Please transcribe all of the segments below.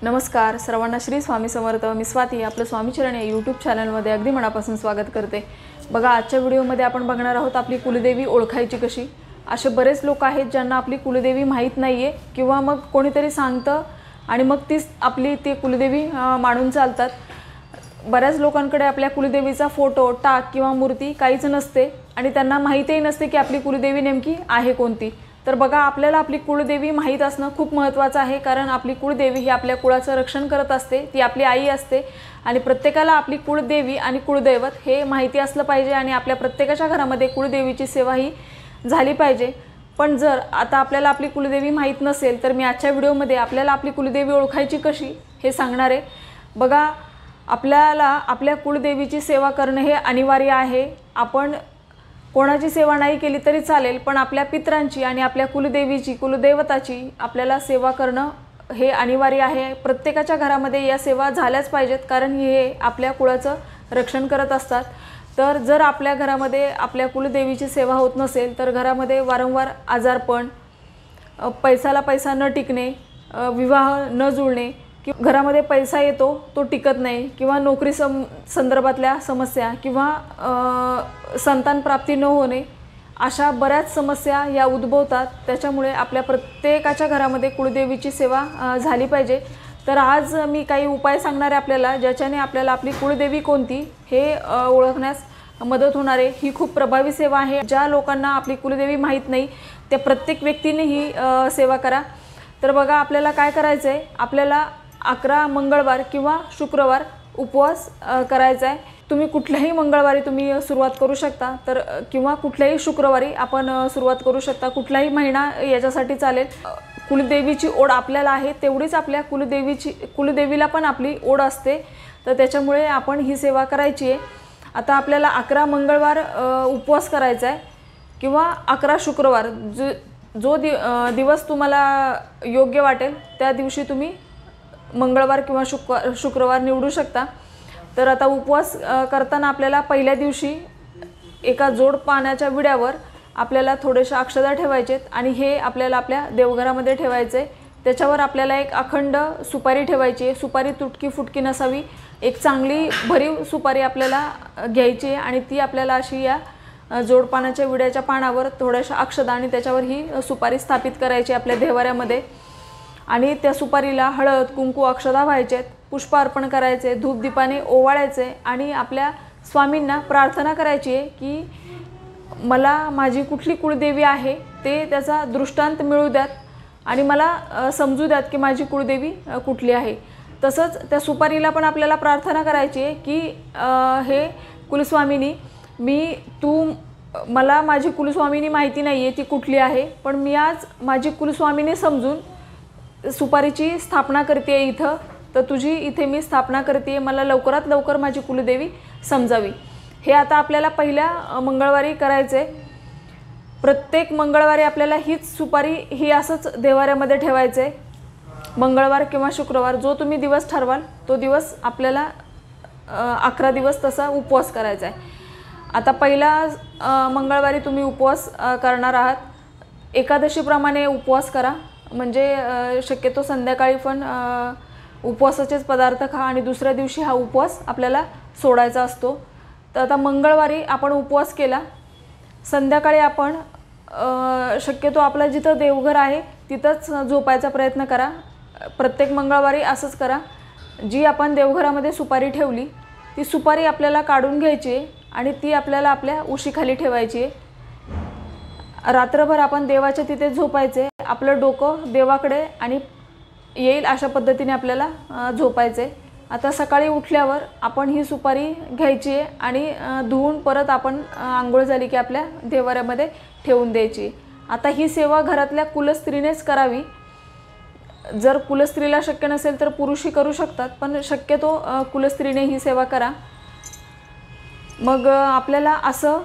नमस्कार सर्वांना, श्री स्वामी समर्थ। मी स्वाती आपलं स्वामीचरण या यूट्यूब चॅनलमध्ये अगदी मनापासून स्वागत करते। बघा, आजच्या व्हिडिओमध्ये आपण बघणार आहोत आपली कुलदेवी ओळखायची कशी। असे बरेच लोक आहेत ज्यांना आपली कुलदेवी माहीत नाहीये किंवा मग कोणीतरी सांगतं आणि मग तीच आपली ती कुलदेवी मानून चालतात। बऱ्याच लोकांकडे आपल्या कुलदेवीचा फोटो, टाक किंवा मूर्ती काहीच नसते आणि त्यांना माहितीही नसते की आपली कुलदेवी नेमकी आहे कोणती। तर बघा, आपल्याला आपली कुलदेवी माहीत असणं खूप महत्त्वाचं आहे, कारण आपली कुलदेवी ही आपल्या कुळाचं रक्षण करत असते, ती आपली आई असते आणि प्रत्येकाला आपली कुलदेवी आणि कुलदैवत हे माहिती असलं पाहिजे आणि आपल्या प्रत्येकाच्या घरामध्ये कुलदेवीची सेवा ही झाली पाहिजे। पण जर आता आपल्याला आपली कुलदेवी माहीत नसेल तर मी आजच्या व्हिडिओमध्ये आपल्याला आपली कुलदेवी ओळखायची कशी हे सांगणार आहे। बघा, आपल्याला आपल्या कुलदेवीची सेवा करणे हे अनिवार्य आहे। आपण कोणाची सेवा नाही केली तरी चालेल, पण आपल्या पितरांची आणि आपल्या कुलदेवीची, कुलदैवताची आपल्याला सेवा करणं हे अनिवार्य आहे। प्रत्येकाच्या घरामध्ये या सेवा झाल्याच पाहिजेत, कारण हे आपल्या कुळाचं रक्षण करत असतात। तर जर आपल्या घरामध्ये आपल्या कुलदेवीची सेवा होत नसेल तर घरामध्ये वारंवार आजारपण, पैसाला पैसा न टिकणे, विवाह न जुळणे, घरामध्ये पैसा येतो तो टिकत नाही, किंवा नोकरी संदर्भातल्या समस्या, किंवा संतान प्राप्ती न होणे, अशा बऱ्याच समस्या या उद्भवतात। त्याच्यामुळे आपल्या प्रत्येकाच्या घरामध्ये कुलदेवीची सेवा झाली पाहिजे। तर आज मी काही उपाय सांगणार आहे आपल्याला, ज्याच्याने आपल्याला आपली कुलदेवी कोणती हे ओळखण्यास मदत होणार आहे। ही खूप प्रभावी सेवा आहे। ज्या लोकांना आपली कुलदेवी माहीत नाही त्या प्रत्येक व्यक्तीने ही सेवा करा। तर बघा, आपल्याला काय करायचं आहे, आपल्याला 11 मंगळवार किंवा शुक्रवार उपवास करायचा आहे। तुम्ही कुठल्याही मंगळवारी तुम्ही सुरुवात करू शकता, तर किंवा कुठल्याही शुक्रवारी आपण सुरुवात करू शकता। कुठलाही महिना याच्यासाठी चालेल। कुलदेवीची ओढ आपल्याला आहे तेवढीच आपल्या कुलदेवीला पण आपली ओढ असते, तर त्याच्यामुळे आपण ही सेवा करायची आहे। आता आपल्याला 11 मंगळवार उपवास करायचा आहे किंवा 11 शुक्रवार, जो दिवस तुम्हाला योग्य वाटेल त्या दिवशी तुम्ही मंगळवार किंवा शुक्रवार निवडू शकता। तर आता उपवास करताना आपल्याला पहिल्या दिवशी एका जोड पाण्याच्या विड्यावर आपल्याला थोडेशा अक्षता ठेवायचेत आणि हे आपल्याला आपल्या देवघरामध्ये ठेवायचे। त्याच्यावर आपल्याला एक अखंड सुपारी ठेवायची आहे। सुपारी तुटकी फुटकी नसावी, एक चांगली भरीव सुपारी आपल्याला घ्यायची आहे आणि ती आपल्याला अशी या जोड पाण्याच्या विड्याच्या पानावर थोड्याशा अक्षता आणि त्याच्यावर ही सुपारी स्थापित करायची आपल्या देवाऱ्यामध्ये। आणि त्या सुपारीला हळद, कुंकू, अक्षता व्हायचेत, पुष्प अर्पण करायचे, धूपदीपाने ओवाळायचे आणि आपल्या स्वामींना प्रार्थना करायची आहे की मला माझी कुठली कुलदेवी आहे ते त्याचा दृष्टांत मिळू द्यात आणि मला समजू द्यात की माझी कुलदेवी कुठली आहे। तसंच त्या सुपारीला पण आपल्याला प्रार्थना करायची आहे की हे कुलस्वामिनी, मला माझी कुलस्वामिनी माहिती नाही आहे ती कुठली आहे, पण मी आज माझी कुलस्वामिनी समजून सुपारीची स्थापना करते इथं, तर तुझी इथे मी स्थापना करते, मला लवकरात लवकर माझी कुलदेवी समजावी। हे आता आपल्याला पहिल्या मंगळवारी करायचे। प्रत्येक मंगळवारी आपल्याला हीच सुपारी ही असंच देवाऱ्यामध्ये ठेवायचे। मंगळवार किंवा शुक्रवार जो तुम्ही दिवस ठरवाल तो दिवस आपल्याला 11 दिवस तसा उपवास करायचा आहे। आता पहिला मंगळवारी तुम्ही उपवास करणार आहात, एकादशीप्रमाणे उपवास करा, म्हणजे शक्यतो संध्याकाळी पण उपवासाचेच पदार्थ खा आणि दुसऱ्या दिवशी हा उपवास आपल्याला सोडायचा असतो। तर आता मंगळवारी आपण उपवास केला, संध्याकाळी आपण शक्यतो आपला जिथं देवघर आहे तिथंच झोपायचा प्रयत्न करा। प्रत्येक मंगळवारी असंच करा। जी आपण देवघरामध्ये सुपारी ठेवली ती सुपारी आपल्याला काढून घ्यायची आहे आणि ती आपल्याला आपल्या उशीखाली ठेवायची आहे। रात्रभर आपण देवाच्या तिथे झोपायचे, आपलं डोकं देवाकडे आणि येईल अशा पद्धतीने आपल्याला झोपायचे। आता सकाळी उठल्यावर आपण ही सुपारी घ्यायची आहे आणि धुवून परत आपण आंघोळ झाली की आपल्या देवाऱ्यामध्ये ठेवून द्यायची। आता ही सेवा घरातल्या कुलस्त्रीनेच करावी। जर कुलस्त्रीला शक्य नसेल तर पुरुषही करू शकतात, पण शक्यतो कुलस्त्रीने ही सेवा करा। मग आपल्याला असं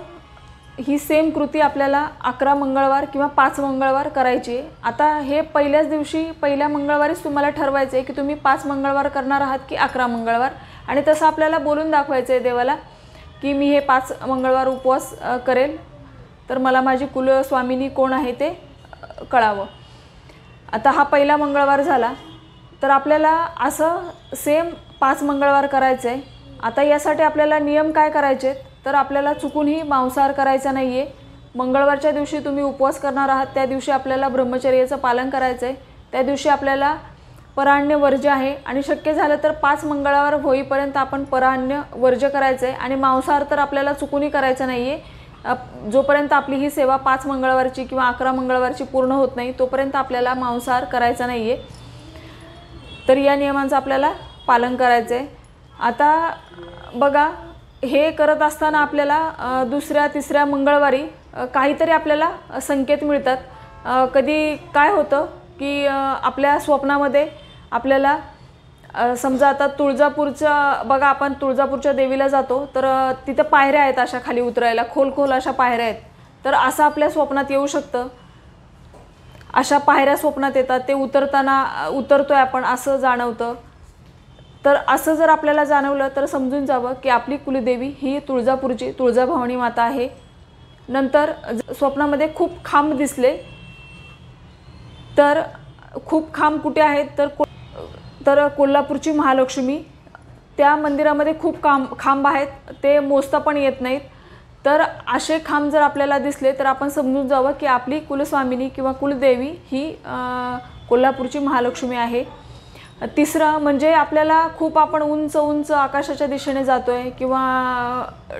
ही सेम कृती आपल्याला 11 मंगळवार किंवा 5 मंगळवार करायची आहे। आता हे पहिल्याच दिवशी, पहिल्या मंगळवारीच तुम्हाला ठरवायचं आहे की तुम्ही 5 मंगळवार करणार आहात की 11 मंगळवार, आणि तसं आपल्याला बोलून दाखवायचं आहे देवाला की मी हे 5 मंगळवार उपवास करेल, तर मला माझी कुलस्वामिनी कोण आहे ते कळावं। आता हा पहिला मंगळवार झाला, तर आपल्याला असं सेम 5 मंगळवार करायचं आहे। आता यासाठी आपल्याला नियम काय करायचे, तर आपल्याला चुकूनही मांसाहार करायचा नाही आहे। मंगळवारच्या दिवशी तुम्ही उपवास करणार आहात त्या दिवशी आपल्याला ब्रह्मचर्याचं पालन करायचं आहे। त्या दिवशी आपल्याला परान्न वर्ज्य आहे आणि शक्य झालं तर 5 मंगळवार होईपर्यंत आपण परान्न वर्ज्य करायचं आहे आणि मांसाहार तर आपल्याला चुकूनही करायचा नाही आहे। जोपर्यंत आपली ही सेवा 5 मंगळवारची किंवा 11 मंगळवारची पूर्ण होत नाही तोपर्यंत आपल्याला मांसाहार करायचा नाही आहे। तर या नियमांचं आपल्याला पालन करायचं आहे। आता बघा, हे करत असताना आपल्याला दुसऱ्या तिसऱ्या मंगळवारी काहीतरी आपल्याला संकेत मिळतात। कधी काय होतं की आपल्या स्वप्नामध्ये आपल्याला समजा आता तुळजापूरच्या बघा, आपण तुळजापूरच्या देवीला जातो तर तिथं पायऱ्या आहेत अशा खाली उतरायला, खोल अशा पायऱ्या आहेत। तर असं आपल्या स्वप्नात येऊ शकतं, अशा पायऱ्या स्वप्नात येतात, ते उतरतोय आपण असं जाणवतं। तर असं जर आपल्याला जाणवलं तर समजून जावं की आपली कुलदेवी ही तुळजापूरची तुळजाभवानी माता आहे। नंतर स्वप्नामध्ये खूप खांब दिसले तर खूप खांब कुठे आहेत, तर कोल्हापूरची महालक्ष्मी त्या मंदिरामध्ये खूप खांब आहेत, ते मोजता पण येत नाहीत। तर असे खांब जर आपल्याला दिसले तर आपण समजून जावं की आपली कुलस्वामिनी किंवा कुलदेवी ही कोल्हापूरची महालक्ष्मी आहे। तिसरं म्हणजे आपल्याला खूप आपण उंच आकाशाच्या दिशेने जातोय किंवा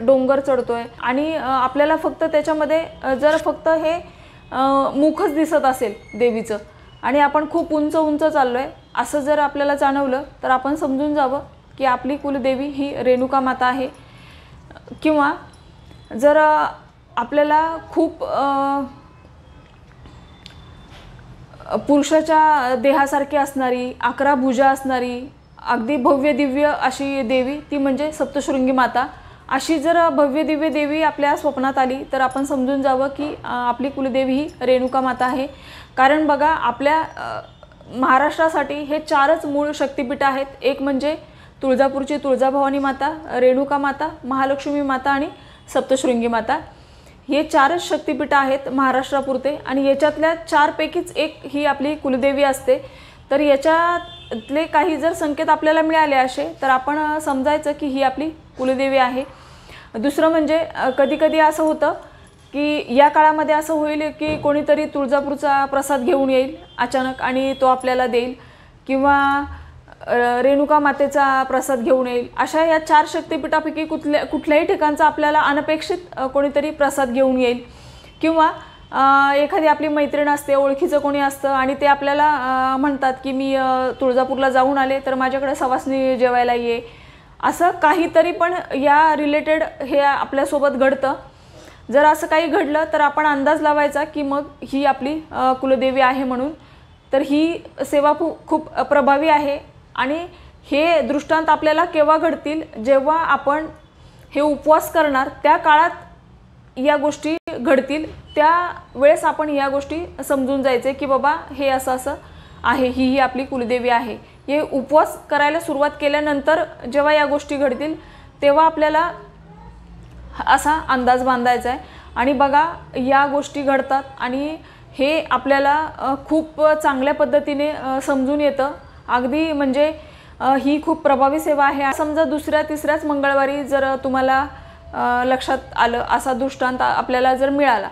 डोंगर चढतोय आणि आपल्याला फक्त त्याच्यामध्ये जर फक्त हे मुखच दिसत असेल देवीचं आणि आपण खूप उंच चाललोय असं जर आपल्याला जाणवलं तर आपण समजून जावं की आपली कुलदेवी ही रेणुका माता आहे। किंवा जर आपल्याला खूप पुरुषाच्या देहासारखी असणारी 11 भुजा असणारी अगदी भव्य दिव्य अशी देवी, ती म्हणजे सप्तशृंगी माता, अशी जर भव्य दिव्य देवी आपल्या स्वप्नात आली तर आपण समजून जावं की आपली कुलदेवी ही रेणुका माता आहे। कारण बघा, आपल्या महाराष्ट्रासाठी हे 4च मूळ शक्तिपीठ आहेत, एक म्हणजे तुळजापूरची तुळजाभवानी माता, रेणुका माता, महालक्ष्मी माता आणि सप्तशृंगी माता। हे 4च शक्तिपीठ आहेत महाराष्ट्रापुरते आणि याच्यातल्या 4 पैकीच एक ही आपली कुलदेवी असते। तर याच्यातले काही जर संकेत आपल्याला मिळाले असे तर आपण समजायचं की ही आपली कुलदेवी आहे। दुसरं म्हणजे कधी असं होतं की या काळामध्ये असं होईल की कोणीतरी तुळजापूरचा प्रसाद घेऊन येईल अचानक आणि तो आपल्याला देईल, किंवा रेणुका मातेचा प्रसाद घेऊन येईल। अशा या 4 शक्तिपीठापैकी कुठल्याही ठिकाणचा आपल्याला अनपेक्षित कोणीतरी प्रसाद घेऊन येईल, किंवा एखादी आपली मैत्रीण असते, ओळखीचं कोणी असतं आणि ते आपल्याला म्हणतात की मी तुळजापूरला जाऊन आले तर माझ्याकडे सवासनी जेवायला ये, असं काहीतरी पण या रिलेटेड हे आपल्यासोबत घडतं। जर असं काही घडलं तर आपण अंदाज लावायचा की मग ही आपली कुलदेवी आहे म्हणून। तर ही सेवा खूप प्रभावी आहे आणि हे दृष्टांत आपल्याला केव्हा घडतील, जेव्हा आपण हे उपवास करणार त्या काळात या गोष्टी घडतील। त्या वेळेस आपण या गोष्टी समजून जायचे की बाबा हे असं आहे, ही आपली कुलदेवी आहे। हे उपवास करायला सुरुवात केल्यानंतर जेव्हा या गोष्टी घडतील तेव्हा आपल्याला असा अंदाज बांधायचा आहे। आणि बघा, या गोष्टी घडतात आणि हे आपल्याला खूप चांगल्या पद्धतीने समजून येतं। अगदी म्हणजे ही खूप प्रभावी सेवा आहे। समजा दुसऱ्या तिसऱ्याच मंगळवारी जर तुम्हाला लक्षात आलं असा दृष्टांत आपल्याला जर मिळाला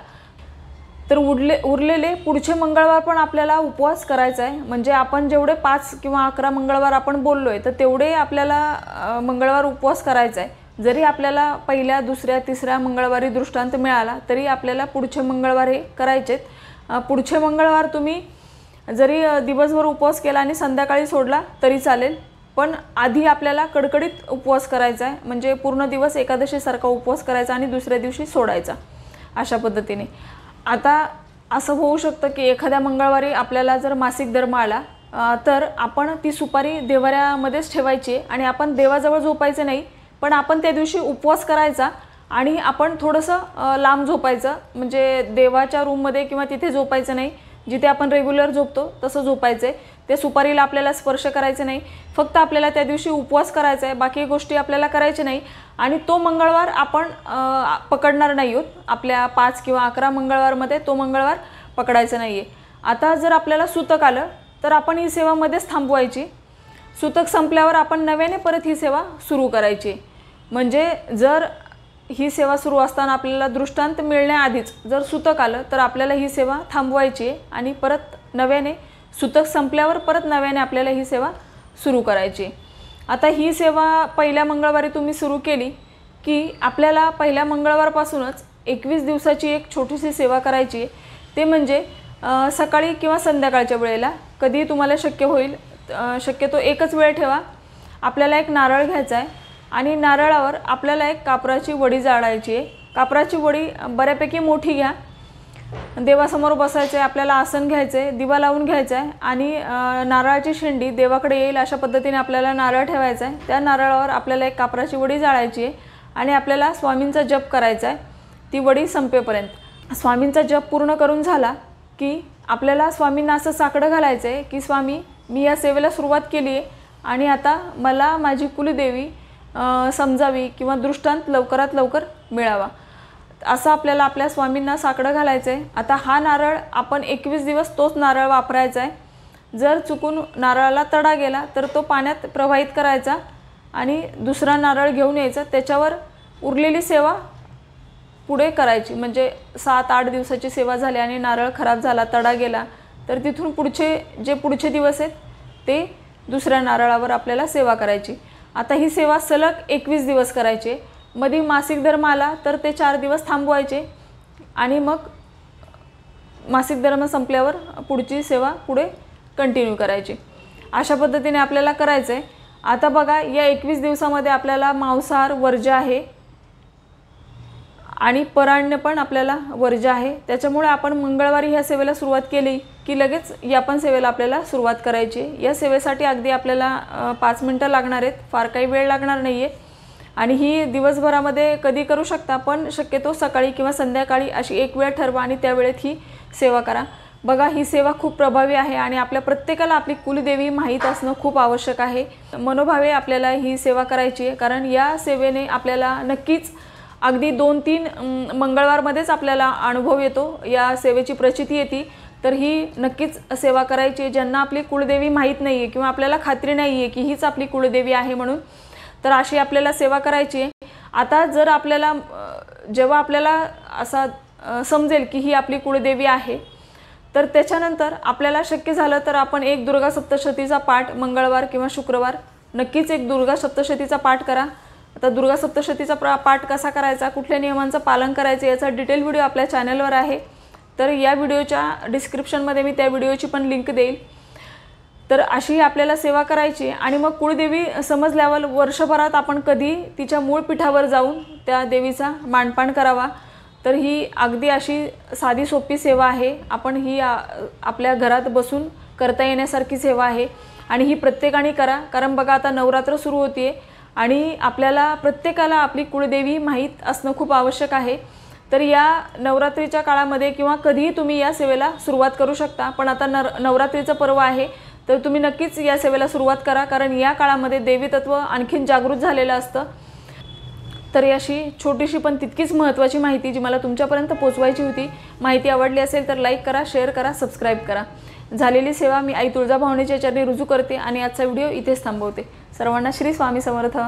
तर उरलेले पुढचे मंगळवार पण आपल्याला उपवास करायचा आहे। म्हणजे आपण जेवढे 5 किंवा 11 मंगळवार आपण बोललोय तर तेवढे आपल्याला मंगळवार उपवास करायचा आहे। जरी आपल्याला पहिल्या दुसऱ्या तिसऱ्या मंगळवारी दृष्टांत मिळाला तरी आपल्याला पुढचे मंगळवार हे करायचेत। पुढचे मंगळवार तुम्ही जरी दिवसभर उपवास केला आणि संध्याकाळी सोडला तरी चालेल, पण आधी आपल्याला कडकडीत उपवास करायचा आहे। म्हणजे पूर्ण दिवस एकादशीसारखा उपवास करायचा आणि दुसऱ्या दिवशी सोडायचा, अशा पद्धतीने। आता असं होऊ शकतं की एखाद्या मंगळवारी आपल्याला जर मासिक धर्म आला तर आपण ती सुपारी देवाऱ्यामध्येच ठेवायची आणि आपण देवाजवळ झोपायचं नाही, पण आपण त्या दिवशी उपवास करायचा आणि आपण थोडंसं लांब झोपायचं। म्हणजे देवाच्या रूममध्ये किंवा तिथे झोपायचं नाही, जिथे आपण रेग्युलर झोपतो तसं झोपायचं आहे। त्या सुपारीला आपल्याला स्पर्श करायचे नाही, फक्त आपल्याला त्या दिवशी उपवास करायचा आहे, बाकी गोष्टी आपल्याला करायच्या नाही। आणि तो मंगळवार आपण पकडणार नाही आहोत, आपल्या 5 किंवा 11 मंगळवारमध्ये तो मंगळवार पकडायचा नाही आहे। आता जर आपल्याला सूतक आलं तर आपण ही सेवा मध्येच थांबवायची. सुतक संपल्यावर आपण नव्याने परत ही सेवा सुरू करायची. म्हणजे जर ही सेवा सुरू असताना आपल्याला दृष्टांत मिळण्याआधीच जर सुतक आलं तर आपल्याला ही सेवा थांबवायची आणि परत नव्याने सुतक संपल्यावर परत नव्याने आपल्याला ही सेवा सुरू करायची. आता ही सेवा पहिल्या मंगळवारी तुम्ही सुरू केली की आपल्याला पहिल्या मंगळवारपासूनच 21 दिवसाची एक छोटीशी सेवा करायची आहे. ते म्हणजे सकाळी किंवा संध्याकाळच्या वेळेला कधी तुम्हाला शक्य होईल, शक्यतो एकच वेळ ठेवा. आपल्याला एक नारळ घ्यायचा आहे आणि नारळावर आपल्याला एक कापराची वडी जाळायची आहे. कापराची वडी बऱ्यापैकी मोठी घ्या. देवासमोर बसायचं आहे, आपल्याला आसन घ्यायचं आहे, दिवा लावून घ्यायचा आहे आणि नारळाची शेंडी देवाकडे येईल अशा पद्धतीने आपल्याला नारळ ठेवायचा आहे. त्या नारळावर आपल्याला एक कापराची वडी जाळायची आहे आणि आपल्याला स्वामींचा जप करायचा आहे ती वडी संपेपर्यंत. स्वामींचा जप पूर्ण करून झाला की आपल्याला स्वामींना असं साकडं घालायचं आहे की स्वामी, मी या सेवेला सुरुवात केली आहे आणि आता मला माझी कुलदेवी समजावी किंवा दृष्टांत लवकरात लवकर मिळावा, असं आपल्याला आपल्या स्वामींना साकडं घालायचं आहे. आता हा नारळ आपण 21 दिवस तोच नारळ वापरायचा आहे. जर चुकून नारळाला तडा गेला तर तो पाण्यात प्रवाहित करायचा आणि दुसरा नारळ घेऊन यायचा. त्याच्यावर उरलेली सेवा पुढे करायची. म्हणजे 7-8 दिवसाची सेवा झाली आणि नारळ खराब झाला, तडा गेला, तर तिथून पुढचे दिवस आहेत ते दुसऱ्या नारळावर आपल्याला सेवा करायची. आता ही सेवा सलग 21 दिवस करायची. मध्ये मासिक धर्म आला तर ते 4 दिवस थांबवायचे आणि मग मासिक धर्म संपल्यावर पुढची सेवा पुढे कंटिन्यू करायची. अशा पद्धतीने आपल्याला करायचं आहे. आता बघा, या 21 दिवसामध्ये आपल्याला मांसाहार वर्ज्य आहे आणि पराण्य पण आपल्याला वर्ज्य आहे. त्याच्यामुळे आपण मंगळवारी ह्या सेवेला सुरुवात केली की लगेच या पण सेवेला आपल्याला सुरुवात करायची. या सेवेसाठी अगदी आपल्याला 5 मिनटं लागणार आहेत, फार काही वेळ लागणार नाही आहे आणि ही दिवसभरामध्ये कधी करू शकता, पण शक्यतो सकाळी किंवा संध्याकाळी अशी एक वेळ ठरवा आणि त्या वेळेत ही सेवा करा. बघा, ही सेवा खूप प्रभावी आहे आणि आपल्या प्रत्येकाला आपली कुलदेवी माहीत असणं खूप आवश्यक आहे. मनोभावे आपल्याला ही सेवा करायची आहे, कारण या सेवेने आपल्याला नक्कीच अगदी 2-3 मंगळवारमध्येच आपल्याला अनुभव येतो, या सेवेची प्रचिती येते. तर ही नक्कीच सेवा करायची. ज्यांना आपली कुलदेवी माहीत नाही आहे किंवा आपल्याला खात्री नाही आहे की हीच आपली कुलदेवी आहे म्हणून, तर अशी आपल्याला सेवा करायची आहे. आता जर आपल्याला जेव्हा आपल्याला असा समजेल की ही आपली कुलदेवी आहे, तर त्याच्यानंतर आपल्याला शक्य झालं तर आपण एक दुर्गा सप्तशतीचा पाठ मंगळवार किंवा शुक्रवार नक्कीच एक दुर्गा सप्तशतीचा पाठ करा. आता दुर्गा सप्तशतीचा पाठ कसा करायचा, कुठल्या नियमांचं पालन करायचं याचा डिटेल व्हिडिओ आपल्या चॅनलवर आहे. तर या व्हिडिओच्या डिस्क्रिप्शनमध्ये मी त्या व्हिडिओची पण लिंक देईल. तर अशी आपल्याला सेवा करायची आणि मग कुळदेवी समजल्यावर वर्षभरात आपण कधी तिच्या मूळ पीठावर जाऊन त्या देवीचा मानपान करावा. तर ही अगदी अशी साधी सोपी सेवा आहे. आपण ही आपल्या घरात बसून करता येण्यासारखी सेवा आहे आणि ही प्रत्येकाने करा. कारण बघा, आता नवरात्र सुरू होते आणि आपल्याला प्रत्येकाला आपली कुळदेवी माहीत असणं खूप आवश्यक आहे. तर या नवरात्रीच्या काळामध्ये किंवा कधीही तुम्ही या सेवेला सुरुवात करू शकता. पण आता नवरात्रीचं पर्व आहे तर तुम्ही नक्कीच या सेवेला सुरुवात करा, कारण या काळामध्ये देवी तत्व आणखीन जागृत झालेलं असतं. तर अशी छोटीशी पण तितकीच महत्त्वाची माहिती जी मला तुमच्यापर्यंत पोहोचवायची होती. माहिती आवडली असेल तर लाईक करा, शेअर करा, सबस्क्राईब करा. झालेली सेवा मी आई तुळजाभवानीच्या चरणी रुजू करते आणि आजचा व्हिडिओ इथेच थांबवते. सर्वांना श्री स्वामी समर्थ.